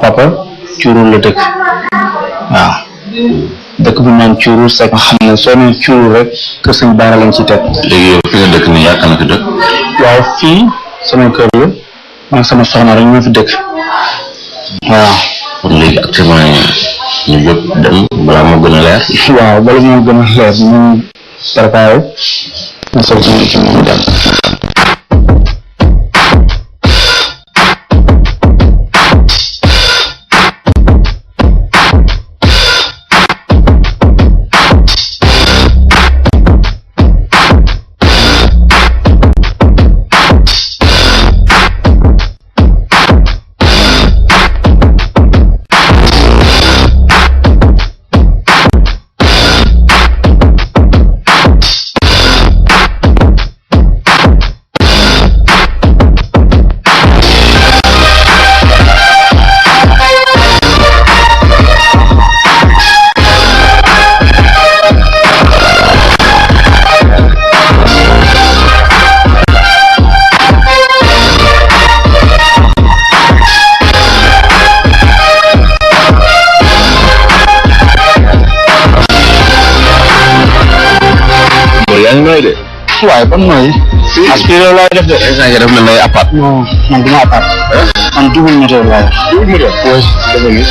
papa Cuuru la dëkk waaw dëkk bu naan Cuuru c'est que xam ne soo nee Cuuru rek kër sëñ Baara lañ ci teg. léegi yow fi nga dëkk nii yaakaar na fi dëkk. waaw fii sama kër la man sama soxna rek ñoo fi dëkk waaw. kon léegi actuellement ñu jóg dem balaa moo gën a leer. waaw bala moo gën a leer ñu préparé na soog ci moom dem. waaye ban nooy. aspiré laay def de. instant def na lay appart. non man du ma appart. man double moteur laay. double moteur. oui. dafa ni.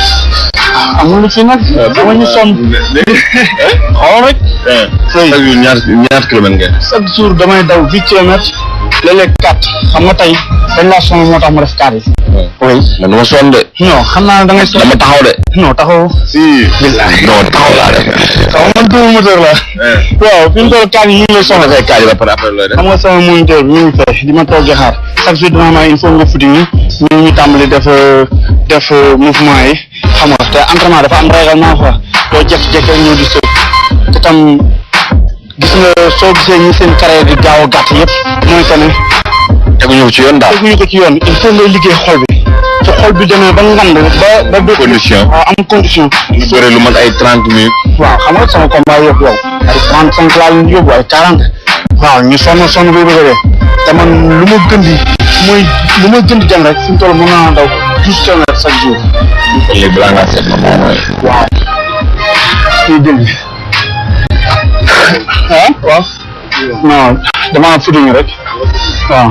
amul ci nag. dama ñu sonn. xool rek. chaque jour ñaar kilomètres ngeen. chaque jour damay daw 8 kilomètres. léeg-léeg 4 xam nga tey dañ laa sonn moo tax ma def 4 yi. oui. man dama sonn de. non xam naa da ngay sonn. dama taxaw de. non taxaw. si. non taxaw laa de. xaw ma double moteur la. waaw fi mu toll 4 yi ñu ngi lay sonn. say kaaj ba pare après looy def. xam nga sama moniteur bi ñu ngi fay di ma toog xaar chaque jour dina ma il faut nga futti ñu tàmbali def mouvement yi xam nga te entraînement dafa am règlement quoi doo jékki-jékki rek ñëw di sëb te tam gis nga soo gisee ñi seen carrière di gaaw a gàtt yëpp mooy que ne teguñu ko ci yoon daal. teguñu ko ci yoon il faut ngay liggéey xol bi su xol bi demee ba ngand ba condition waaw am condition. ñu bëre lu mat ay 30 minutes. waaw xam nga sama combat yëpp yow ay 35 laa leen yóbbu ay 40 waaw ñu sonn bi bëgg a dee te man lu ma gën di dem rek fi mu toll mën naa daw 12 kilomètres chaque jour. léegi balaa ngaa seet ma moom mooy. waaw. fii dégg waaw. non damaa fudding rek waaw.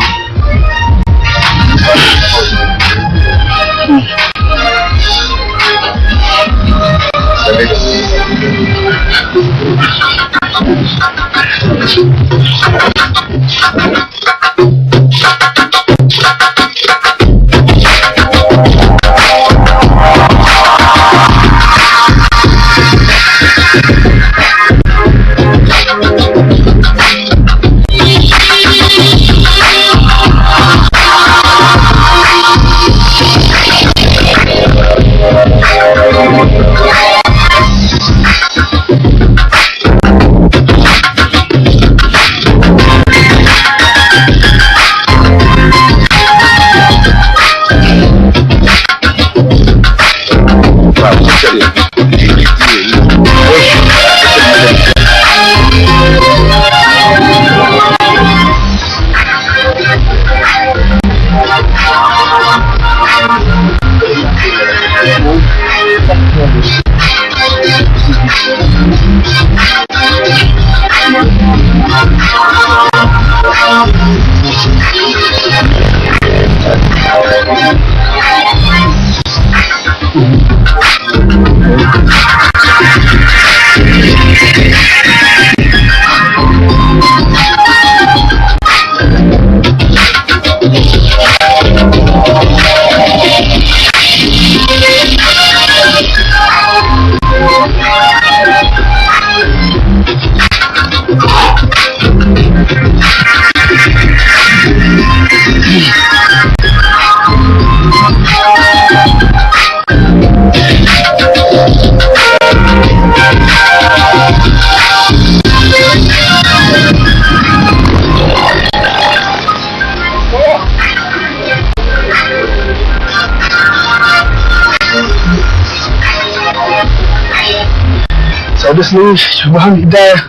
Selalu bahan hidayah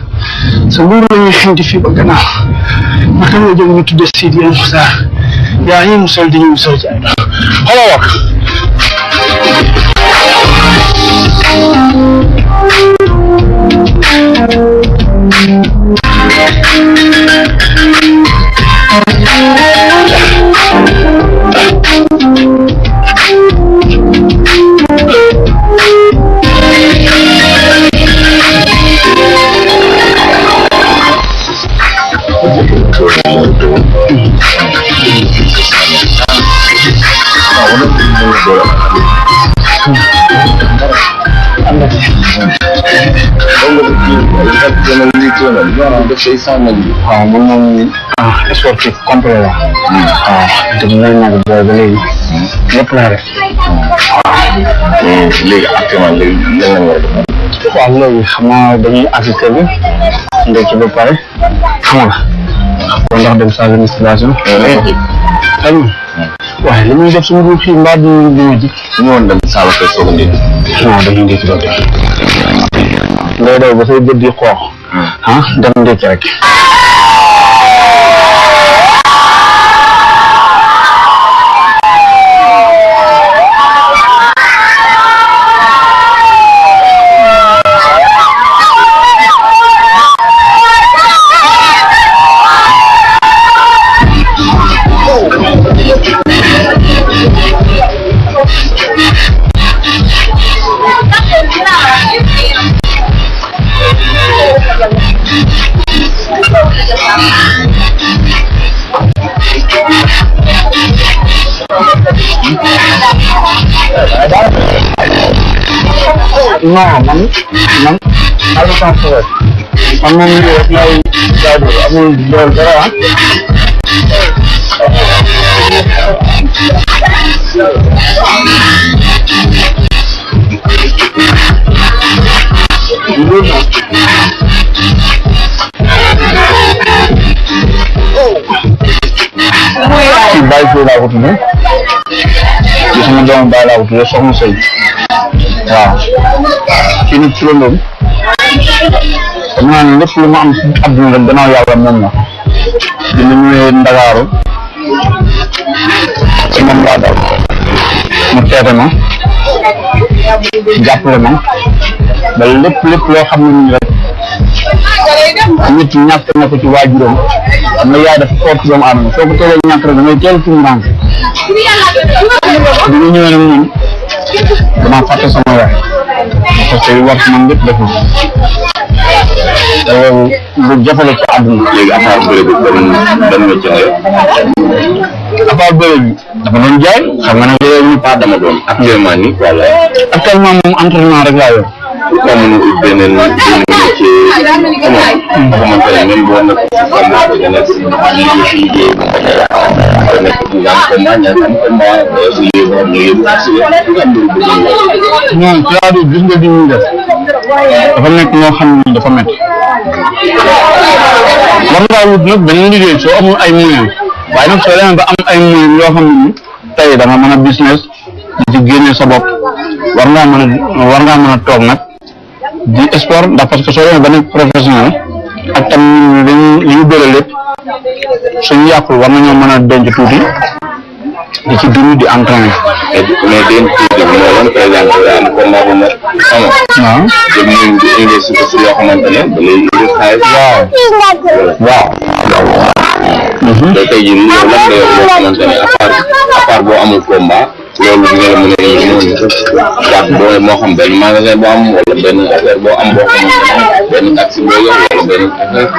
seluruh yang di fi bagana maka ne jeng mutu de sidi en musa ya yi musal di musal ja hala wak waaw man moom sportif complet la. waaw te bu may nag booy ba léegi lépp laa def. waaw léegi actuellement léegi lan la war a def. waaw léegi xam naa dañuy assisté bi ndekki ba pare xam nga kon ndax dem salle de musculation. xam nga waaye li muy def suñu dugub fii mbaa du ñu ji. ñu woon dem salle de soog a ndékki. non dañuy ndékki ba tey. ngay daw ba say bët di xoox. dem ndékki rek. non man allo transport man moom lii rek lay jaadu amul loolu dara ci bàyyi fii laa ko tudd ci sama doomu bàyyi laa ko tudd soxna Sey waaw kii nit turandoom xam naa ne lépp lu ma am ci àdduna rek gannaaw yàlla moom la dina ñëwee Ndakaaru ci moom laa daw mu teete ma jàppale ma ba lépp loo xam ne nii rek nit ñàkk na ko ci waajuram xam nga yaay dafa fort ci doomu aadama soo ko teelee ñàkk rek da ngay teel ci ndànk bi ñu ñëwee nag ñun damaa fàtte sama yaay parce que li war ci man lépp deful lu jafe la ci àdduna. léegi à part bëre bi ban métier nga yor. à part bëre bi dafa doon jaay xam nga ne ñu pas dama doon actuellement nii wala. actuellement moom entraînement rek laa yor. pourquoi mënu ut beneen métier comment nga xamante ne même boo nekk ci combat bi nga nekk si liggéey nga nekk ci nga am combat ñaar am combat su liggéey boo xam ne yëpp non c'est-à-dire gis nga di ñuy def dafa nekk loo xam ne dafa métti war ngaa wut nag beneen liggéey soo amul ay moyens waaye nag soo demee ba am ay moyens yoo xam ne ni tey da nga mën a business di ci génne sa bopp war ngaa mën a toog nag di sport ndax parce que soo demee ba nekk professionnel ak tam li ñu bëre lépp suñu yàqul war nañoo mën a denc tuuti di ci dund di entraîner. mais denc tuuti bi moo doon par exemple am combat bu nekk xam nga. waaw jëm nañu di investir si yoo xamante ne da lay indi xaalis. waaw. te tey jii lan la yor loo xamante ne à part boo amul combat loolu nga la mën a indi noonu jàpp boo moo xam benn magasin boo am wala benn affaire boo am boo xamante ne benn taxi boo yor wala benn affaire.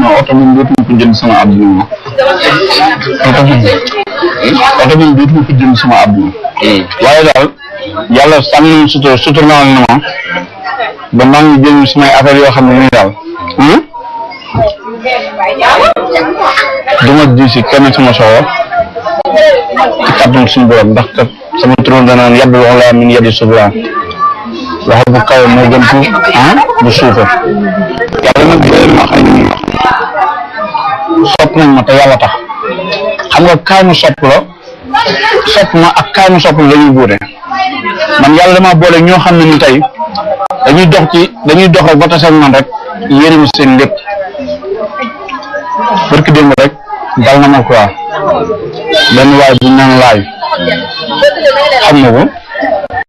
non oto moom dootuma ko jënd sama àdduna oto moom dootuma ko jënd sama àdduna waaye daal yàlla sànni suturnaal na ma ba maa ngi jël samay affaire yoo xam ne nii daal du ma ji si kenn sama soxla ci kàttan suñu borom ndax kat sama turon danaan yàbb wax laa min yeddi sublaan wax bu kawe moo gën bu suufe yàlla nag jëlee ma xam ne sopp nañ ma te yàlla tax xam nga kaay ma sopp ma ak kaay ma sopp la dañuy buute man yàlla dama boole ñoo xam ne ni tey dañuy dox rek ba taseeg man rek yéene ma seen lépp barki démb rek dal na ma quoi benn waay bu naan laay xam nga ko